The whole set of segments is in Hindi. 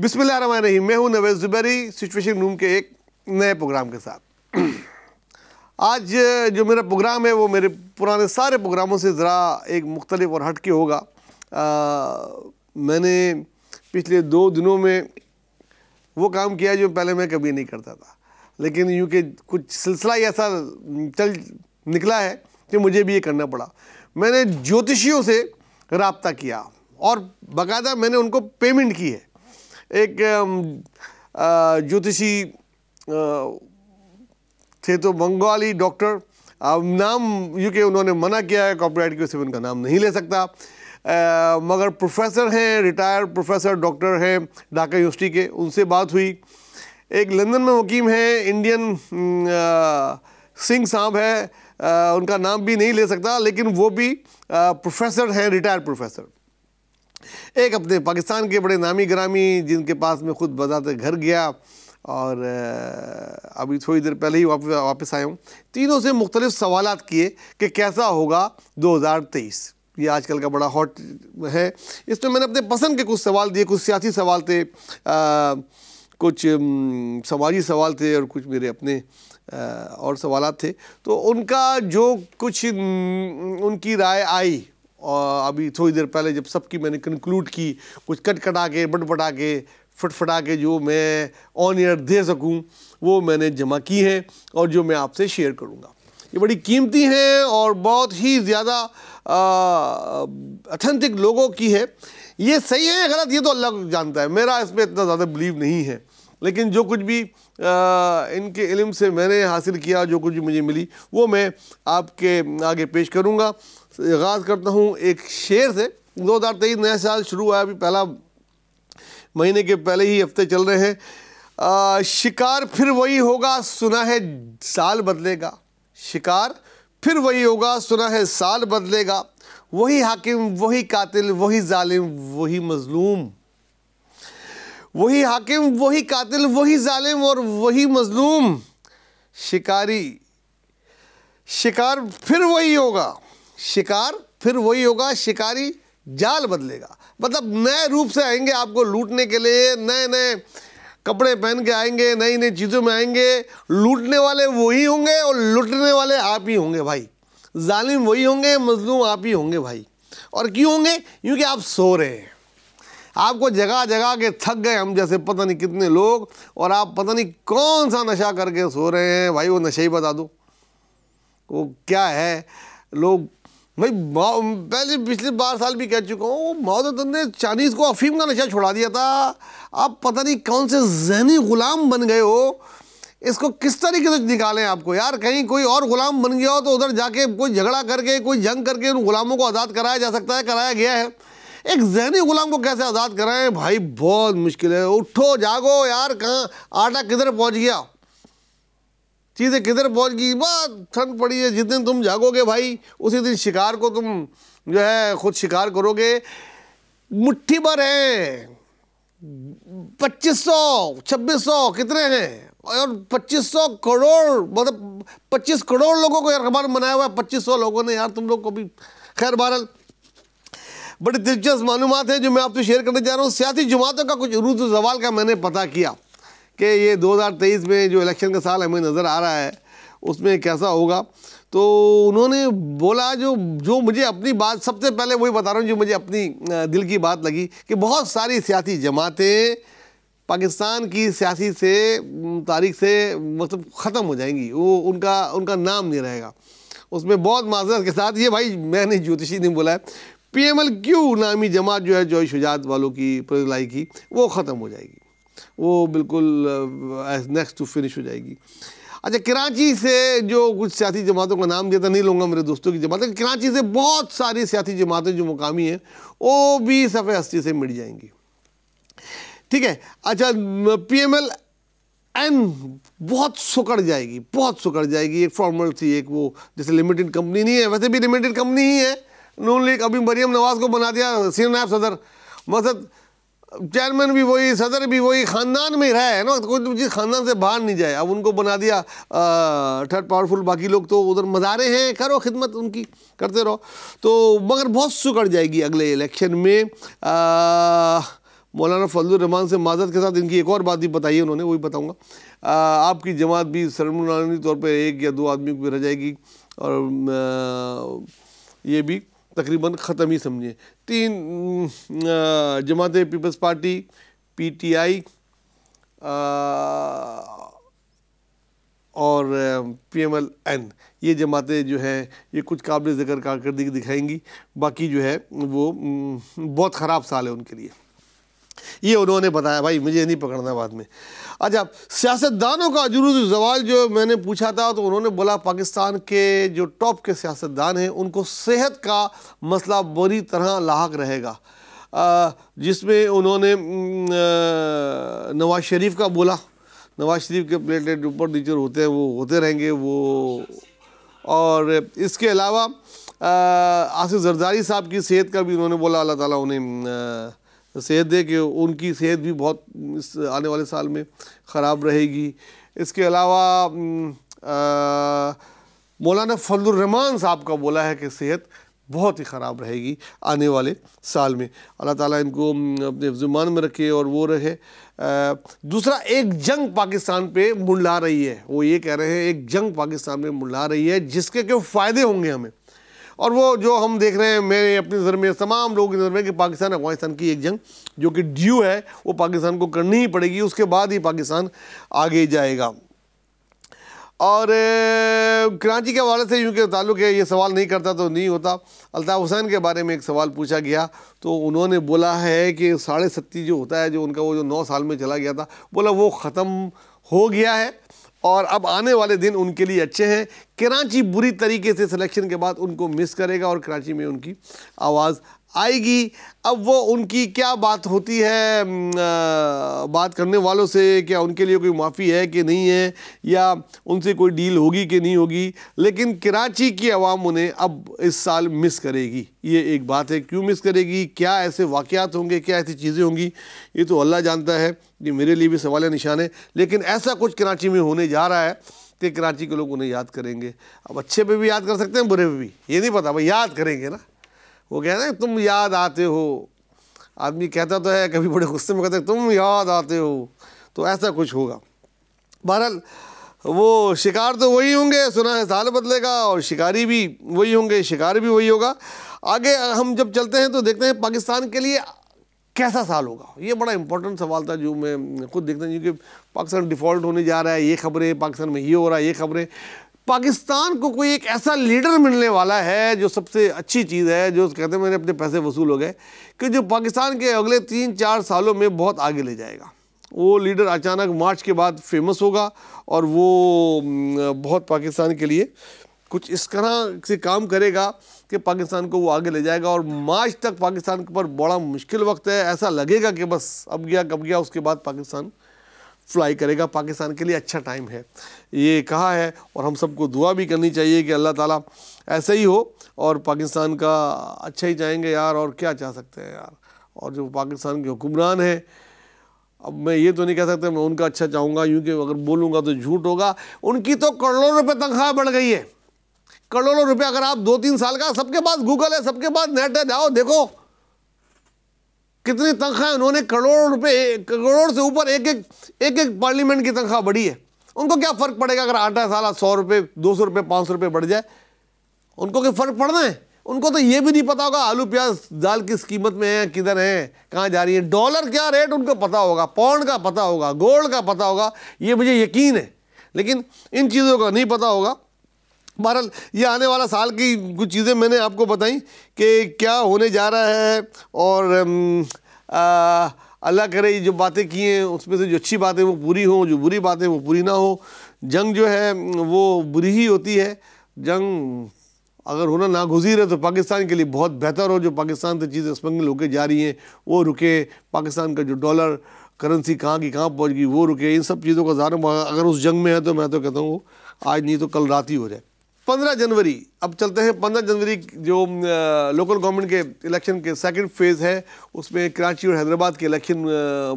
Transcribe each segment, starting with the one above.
बिस्मिल्लाहिर्रहमानिर्रहीम। मैं हूं नवेद ज़ुबैरी सिचुएशन रूम के एक नए प्रोग्राम के साथ। आज जो मेरा प्रोग्राम है वो मेरे पुराने सारे प्रोग्रामों से ज़रा एक मुख्तलिफ और हट के होगा। मैंने पिछले 2 दिनों में वो काम किया जो पहले मैं कभी नहीं करता था, लेकिन यूँ कि कुछ सिलसिला ऐसा चल निकला है कि मुझे भी ये करना पड़ा। मैंने ज्योतिषियों से रब्ता किया और बाकायदा मैंने उनको पेमेंट की है। एक ज्योतिषी थे तो बंगाली डॉक्टर, नाम यूँ कि उन्होंने मना किया है, कॉपीराइट की वजह से उनका नाम नहीं ले सकता, मगर प्रोफेसर हैं, रिटायर्ड प्रोफेसर डॉक्टर हैं ढाका यूनिवर्सिटी के। उनसे बात हुई। एक लंदन में मुकीम है इंडियन सिंह साहब है, उनका नाम भी नहीं ले सकता, लेकिन वो भी प्रोफेसर हैं, रिटायर्ड प्रोफेसर। एक अपने पाकिस्तान के बड़े नामी ग्रामी जिनके पास मैं खुद बजाते घर गया और अभी थोड़ी देर पहले ही वापस आया हूँ। तीनों से मुख्तलिफ सवालात किए कि कैसा होगा 2023। ये आजकल का बड़ा हॉट है। इसमें मैंने अपने पसंद के कुछ सवाल दिए, कुछ सियासी सवाल थे, कुछ समाजी सवाल थे और कुछ मेरे अपने और सवालात थे। तो उनका जो कुछ उनकी राय आई, और अभी थोड़ी देर पहले जब सबकी मैंने कंक्लूड की, कुछ कटा के बटपटा के फटफटा के जो मैं ऑन एयर दे सकूं वो मैंने जमा की है और जो मैं आपसे शेयर करूंगा। ये बड़ी कीमती हैं और बहुत ही ज़्यादा ऑथेंटिक लोगों की है। ये सही है गलत ये तो अल्लाह जानता है, मेरा इसमें इतना ज़्यादा बिलीव नहीं है, लेकिन जो कुछ भी इनके इल्म से मैंने हासिल किया, जो कुछ भी मुझे मिली, वो मैं आपके आगे पेश करूंगा। आगाज़ करता हूँ एक शेर से। 2023 नया साल शुरू हुआ, अभी पहला महीने के पहले ही हफ्ते चल रहे हैं। शिकार फिर वही होगा, सुना है साल बदलेगा। शिकार फिर वही होगा, सुना है साल बदलेगा। वही हाकिम, वही कातिल, वही जालिम, वही मजलूम। वही हाकिम, वही कातिल, वही जालिम और वही मजलूम। शिकार फिर वही होगा, शिकार फिर वही होगा, शिकारी जाल बदलेगा। मतलब नए रूप से आएंगे आपको लूटने के लिए, नए नए कपड़े पहन के आएंगे, नई नई चीज़ों में आएंगे। लूटने वाले वही होंगे और लूटने वाले आप ही होंगे भाई। जालिम वही होंगे, मजलूम आप ही होंगे भाई। और क्यों होंगे? क्योंकि आप सो रहे हैं। आपको जगह जगह के थक गए हम जैसे पता नहीं कितने लोग, और आप पता नहीं कौन सा नशा करके सो रहे हैं। भाई वो नशा ही बता दो वो क्या है। लोग भाई पहले पिछले 12 साल भी कह चुका हूँ, माओ ने चाइनीज़ को अफीम का नशा छुड़ा दिया था। आप पता नहीं कौन से जहनी गुलाम बन गए हो। इसको किस तरीके से निकालें आपको यार। कहीं कोई और गुलाम बन गया हो तो उधर जाके कोई झगड़ा करके, कोई जंग करके उन गुलामों को आज़ाद कराया जा सकता है, कराया गया है। एक जहनी गुलाम को कैसे आज़ाद कराएं भाई, बहुत मुश्किल है। उठो जागो यार, कहाँ आटा किधर पहुँच गया, चीज़ें किधर पहुँच गई। बहुत ठंड पड़ी है। जिस दिन तुम जागोगे भाई उसी दिन शिकार को तुम जो है खुद शिकार करोगे। मुट्ठी भर है, 2500 2600 कितने हैं, और 2500 करोड़, मतलब 25 करोड़ लोगों को यार अखबार बनाया हुआ है 2500 लोगों ने यार। तुम लोग को भी खैर बहरहाल बड़ी दिलचस्प मालूमात है जो मैं आपसे शेयर करने जा रहा हूँ। सियासी जमातों का कुछ रूज ज़वाल का मैंने पता किया कि ये 2023 में जो इलेक्शन का साल हमें नज़र आ रहा है उसमें कैसा होगा। तो उन्होंने बोला जो मुझे अपनी बात, सबसे पहले वही बता रहा हूँ जो मुझे अपनी दिल की बात लगी, कि बहुत सारी सियासी जमातें पाकिस्तान की सियासी से तारीख से मतलब ख़त्म हो जाएंगी। वो उनका नाम नहीं रहेगा उसमें। बहुत माज़रत के साथ ये भाई मैंने ज्योतिषी नहीं बोला है। PMLQ नामी जमात जो है जॉय शुजात वालों की प्रलाई की, वो ख़त्म हो जाएगी। वो बिल्कुल नेक्स्ट टू फिनिश हो जाएगी। अच्छा, कराची से जो कुछ सियासी जमातों का नाम देता नहीं लूँगा, मेरे दोस्तों की जमातें, कराची से बहुत सारी सियासी जमातें जो मुकामी हैं वो भी सफ़े हस्ती से मिट जाएंगी। ठीक है। अच्छा, PMLN बहुत सुकड़ जाएगी, बहुत सुकड़ जाएगी। एक फॉर्मल थी, एक वो जैसे लिमिटेड कंपनी नहीं है, वैसे भी लिमिटेड कंपनी ही है। नून लीग अभी मरियम नवाज़ को बना दिया सीनियर नायब सदर, मकसद चेयरमैन भी वही, सदर भी वही, ख़ानदान में रहा है ना, कोई चीज़ ख़ानदान से बाहर नहीं जाए। अब उनको बना दिया थर्ड पावरफुल, बाकी लोग तो उधर मज़ारे हैं, करो खिदमत उनकी, करते रहो। तो मगर बहुत सुकड़ जाएगी अगले इलेक्शन में। मौलाना फजलुर रहमान से माजरत के साथ इनकी एक और बात भी बताई है उन्होंने, वही बताऊंगा। आपकी जमात भी सरमुनानी तौर पे 1 या 2 आदमी को रह जाएगी और ये भी तकरीबन ख़त्म ही समझिए। 3 जमातें पीपल्स पार्टी, PTI और PMLN, ये जमातें जो हैं ये कुछ काबिल ज़िक्र कारकर्दगी दिखाएंगी। बाकी जो है वो बहुत ख़राब साल है उनके लिए, ये उन्होंने बताया, भाई मुझे नहीं पकड़ना बाद में। अच्छा, सियासतदानों का अजूज़ ज़वाल जो मैंने पूछा था तो उन्होंने बोला पाकिस्तान के जो टॉप के सियासतदान हैं उनको सेहत का मसला बुरी तरह लाहक रहेगा, जिसमें उन्होंने नवाज शरीफ का बोला। नवाज शरीफ के प्लेटलेट ऊपर नीचे होते हैं, वो होते रहेंगे वो। और इसके अलावा आसिफ जरदारी साहब की सेहत का भी उन्होंने बोला, अल्लाह ताला उन्हें सेहत दे कि उनकी सेहत भी बहुत इस आने वाले साल में ख़राब रहेगी। इसके अलावा मौलाना फजलुर रहमान साहब का बोला है कि सेहत बहुत ही ख़राब रहेगी आने वाले साल में। अल्लाह ताला इनको अपने ज़ुबान में रखे और वो रहे। दूसरा, एक जंग पाकिस्तान पे मुंडला रही है, वो ये कह रहे हैं एक जंग पाकिस्तान में मुंडला रही है जिसके क्या फ़ायदे होंगे हमें। और वो जो हम देख रहे हैं, मेरे अपनी नज़र में, तमाम लोगों की नज़र में, कि पाकिस्तान अफगानिस्तान की एक जंग जो कि ड्यू है वो पाकिस्तान को करनी ही पड़ेगी, उसके बाद ही पाकिस्तान आगे जाएगा। और कराची के हवाले से यूँ के ताल्लुक़ है, ये सवाल नहीं करता तो नहीं होता। अल्ताफ़ हुसैन के बारे में एक सवाल पूछा गया तो उन्होंने बोला है कि 37.5 जो होता है, जो उनका वो जो 9 साल में चला गया था, बोला वो ख़त्म हो गया है और अब आने वाले दिन उनके लिए अच्छे हैं। कराची बुरी तरीके से सिलेक्शन के बाद उनको मिस करेगा और कराची में उनकी आवाज़ आएगी। अब वो उनकी क्या बात होती है बात करने वालों से, क्या उनके लिए कोई माफ़ी है कि नहीं है, या उनसे कोई डील होगी कि नहीं होगी, लेकिन कराची की आवाम उन्हें अब इस साल मिस करेगी, ये एक बात है। क्यों मिस करेगी, क्या ऐसे वाक़यात होंगे, क्या ऐसी चीज़ें होंगी, ये तो अल्लाह जानता है, ये मेरे लिए भी सवाल निशान है। लेकिन ऐसा कुछ कराची में होने जा रहा है कि कराची के लोग उन्हें याद करेंगे। अब अच्छे पे भी याद कर सकते हैं, बुरे पे भी, ये नहीं पता, भाई याद करेंगे ना। वो कहते हैं तुम याद आते हो, आदमी कहता तो है, कभी बड़े गुस्से में कहते हैं तुम याद आते हो, तो ऐसा कुछ होगा। बहरहाल वो शिकार तो वही होंगे, सुना है साल बदलेगा, और शिकारी भी वही होंगे, शिकार भी वही होगा। आगे हम जब चलते हैं तो देखते हैं पाकिस्तान के लिए कैसा साल होगा। ये बड़ा इंपॉर्टेंट सवाल था जो मैं खुद देखता हूँ, क्योंकि पाकिस्तान डिफ़ॉल्ट होने जा रहा है, ये खबरें, पाकिस्तान में ये हो रहा है, ये खबरें। पाकिस्तान को कोई एक ऐसा लीडर मिलने वाला है जो सबसे अच्छी चीज़ है, जो कहते हैं मेरे अपने पैसे वसूल हो गए, कि जो पाकिस्तान के अगले 3-4 सालों में बहुत आगे ले जाएगा। वो लीडर अचानक मार्च के बाद फेमस होगा और वो बहुत पाकिस्तान के लिए कुछ इस तरह से काम करेगा कि पाकिस्तान को वो आगे ले जाएगा। और मार्च तक पाकिस्तान पर बड़ा मुश्किल वक्त है, ऐसा लगेगा कि बस अब गया कब गया, उसके बाद पाकिस्तान फ्लाई करेगा। पाकिस्तान के लिए अच्छा टाइम है, ये कहा है, और हम सबको दुआ भी करनी चाहिए कि अल्लाह ताला ऐसा ही हो और पाकिस्तान का अच्छा ही चाहेंगे यार, और क्या चाह सकते हैं यार। और जो पाकिस्तान के हुक्मरान हैं, अब मैं ये तो नहीं कह सकता मैं उनका अच्छा चाहूँगा, यूँ कि अगर बोलूँगा तो झूठ होगा। उनकी तो करोड़ों रुपये तनख्वाह बढ़ गई है, करोड़ों रुपये। अगर आप 2-3 साल का, सबके पास गूगल है, सबके पास नेट है, जाओ देखो कितनी तनख्वाह उन्होंने, करोड़ रुपए, करोड़ से ऊपर एक पार्लियामेंट की तनख्वाह बढ़ी है। उनको क्या फ़र्क पड़ेगा अगर 8 साल 100 रुपये, 200 रुपये, 500 रुपये बढ़ जाए, उनको क्या फ़र्क पड़ना है। उनको तो ये भी नहीं पता होगा आलू प्याज दाल किस कीमत में है, किधर है, कहाँ जा रही है, डॉलर क्या रेट उनको पता होगा, पाउंड का पता होगा, गोल्ड का पता होगा, ये मुझे यकीन है। लेकिन इन चीज़ों का नहीं पता होगा। बहरहाल ये आने वाला साल की कुछ चीज़ें मैंने आपको बताई कि क्या होने जा रहा है, और अल्लाह करे जो बातें की हैं उसमें से जो अच्छी बातें वो पूरी हों, जो बुरी बातें वो पूरी ना हो। जंग जो है वो बुरी ही होती है, जंग अगर होना नागुज़ीर है तो पाकिस्तान के लिए बहुत बेहतर हो। जो पाकिस्तान से चीज़ें स्मगल होकर जा रही हैं वो रुके, पाकिस्तान का जो डॉलर करेंसी कहाँ की कहाँ पहुँच गई वो रुके, इन सब चीज़ों का ज़ाहिर अगर उस जंग में है तो मैं तो कहता हूँ आज नहीं तो कल रात ही हो जाए। 15 जनवरी, अब चलते हैं 15 जनवरी जो लोकल गवर्नमेंट के इलेक्शन के सेकंड फेज़ है, उसमें कराची और हैदराबाद के इलेक्शन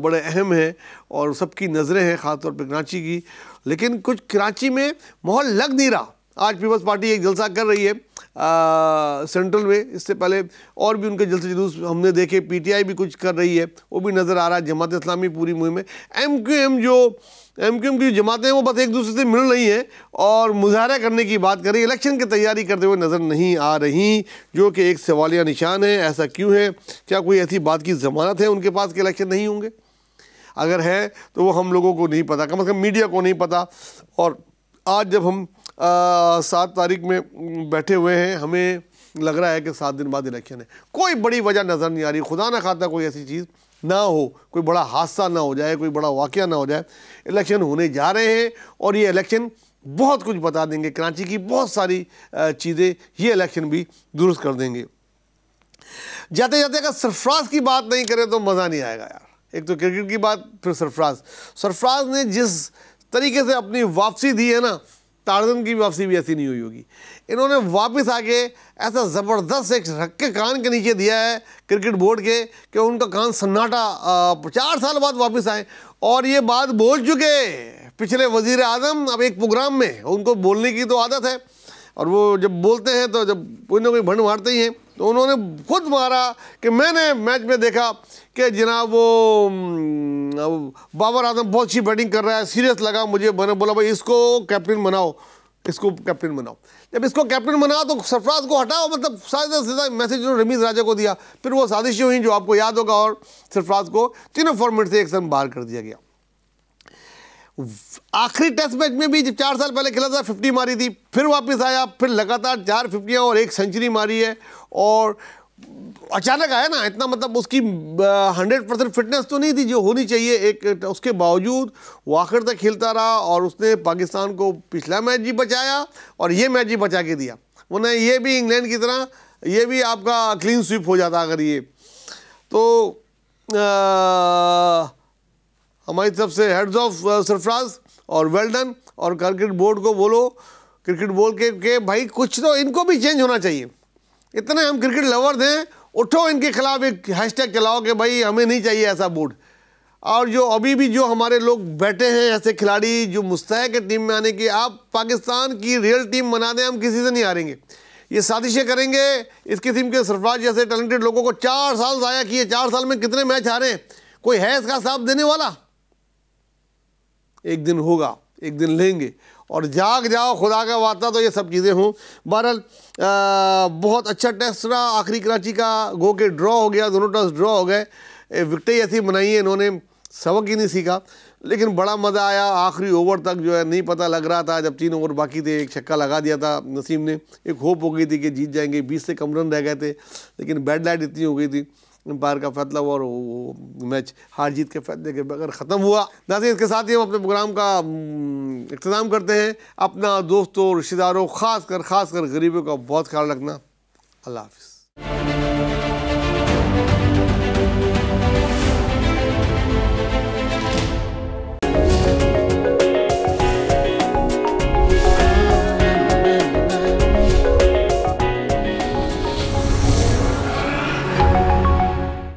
बड़े अहम हैं और सबकी नज़रें हैं ख़ासतौर पर कराची की। लेकिन कुछ कराची में माहौल लग नहीं रहा। आज पीपल्स पार्टी एक जलसा कर रही है, सेंट्रल में। इससे पहले और भी उनके जलसे जुलूस हमने देखे, पीटीआई भी कुछ कर रही है, वो भी नज़र आ रहा है। जमात इस्लामी पूरी मुहिम में, एमक्यूएम की जमातें वो बस एक दूसरे से मिल रही हैं और मुजाहरा करने की बात करें, इलेक्शन की तैयारी करते हुए नज़र नहीं आ रही, जो कि एक सवालिया निशान है। ऐसा क्यों है? क्या कोई ऐसी बात की ज़मानत है उनके पास कि इलेक्शन नहीं होंगे? अगर है तो वो हम लोगों को नहीं पता, कम से कम मीडिया को नहीं पता। और आज जब हम 7 तारीख में बैठे हुए हैं, हमें लग रहा है कि 7 दिन बाद इलेक्शन है। कोई बड़ी वजह नज़र नहीं आ रही। खुदा ना खाता कोई ऐसी चीज़ ना हो, कोई बड़ा हादसा ना हो जाए, कोई बड़ा वाक़या ना हो जाए। इलेक्शन होने जा रहे हैं और ये इलेक्शन बहुत कुछ बता देंगे। कराची की बहुत सारी चीज़ें ये इलेक्शन भी दुरुस्त कर देंगे। जाते जाते अगर सरफराज की बात नहीं करें तो मज़ा नहीं आएगा यार। एक तो क्रिकेट की बात, फिर सरफराज ने जिस तरीके से अपनी वापसी दी है ना, टार्जन की वापसी भी ऐसी नहीं हुई होगी। इन्होंने वापस आके ऐसा ज़बरदस्त एक रख के कान के नीचे दिया है क्रिकेट बोर्ड के कि उनका कान सन्नाटा। 4 साल बाद वापस आए और ये बात बोल चुके पिछले वज़ीर आज़म अब एक प्रोग्राम में। उनको बोलने की तो आदत है और वो जब बोलते हैं तो जब कोई ना कोई भंड मारते ही हैं, तो उन्होंने खुद मारा कि मैंने मैच में देखा कि जनाब वो बाबर आजम बहुत अच्छी बैटिंग कर रहा है, सीरियस लगा मुझे। मैंने बोला भाई इसको कैप्टन बनाओ, इसको कैप्टन बनाओ। जब इसको कैप्टन बनाओ तो सरफराज को हटाओ, मतलब सीधा मैसेज उन्होंने रमीज़ राजा को दिया। फिर वो साजिशें हुई जो आपको याद होगा और सरफराज को तीनों फॉर्मेट से एक साथ बाहर कर दिया गया। आखिरी टेस्ट मैच में भी जब 4 साल पहले खेला था 50 मारी थी, फिर वापस आया, फिर लगातार 4 50 और 1 सेंचुरी मारी है। और अचानक आया ना इतना, मतलब उसकी 100% फिटनेस तो नहीं थी जो होनी चाहिए एक। उसके बावजूद वो आखिर तक खेलता रहा और उसने पाकिस्तान को पिछला मैच भी बचाया और ये मैच भी बचा के दिया। वरना ये भी इंग्लैंड की तरह ये भी आपका क्लीन स्वीप हो जाता अगर ये। तो हमारी तरफ से हेड्स ऑफ सरफराज और वेल डन। और क्रिकेट बोर्ड को बोलो, क्रिकेट बोर्ड के भाई कुछ तो इनको भी चेंज होना चाहिए। इतने हम क्रिकेट लवर्स हैं, उठो इनके खिलाफ एक हैशटैग चलाओ कि भाई हमें नहीं चाहिए ऐसा बोर्ड। और जो अभी भी जो हमारे लोग बैठे हैं ऐसे खिलाड़ी जो मुस्तैक है टीम में आने की, आप पाकिस्तान की रियल टीम बना दें, हम किसी से नहीं हारेंगे। ये साजिशें करेंगे इस किस्म के सरफराज जैसे टैलेंटेड लोगों को 4 साल ज़ाया किए। 4 साल में कितने मैच हारे हैं? कोई है इसका हिसाब देने वाला? एक दिन होगा, एक दिन लेंगे और जाग जाओ खुदा का वास्ता तो ये सब चीज़ें हों। बहरहाल बहुत अच्छा टेस्ट रहा आखिरी कराची का, गो के ड्रॉ हो गया, दोनों टेस्ट ड्रॉ हो गए। विकेटें ऐसी बनाई है इन्होंने, सबक ही नहीं सीखा, लेकिन बड़ा मज़ा आया। आखिरी ओवर तक जो है नहीं पता लग रहा था, जब 3 ओवर बाकी थे एक छक्का लगा दिया था नसीम ने, एक होप हो गई थी कि जीत जाएंगे, 20 से कम रन रह गए थे, लेकिन बैड लाइट इतनी हो गई थी एम्पायर का फैसला हुआ और वो मैच हार जीत के फैसले के बगैर ख़त्म हुआ। नाज़रीन इसके साथ ही हम अपने प्रोग्राम का इख्तिताम करते हैं। अपना दोस्तों, रिश्तेदारों, ख़ासकर गरीबों का बहुत ख्याल रखना। अल्लाह हाफ़िज़।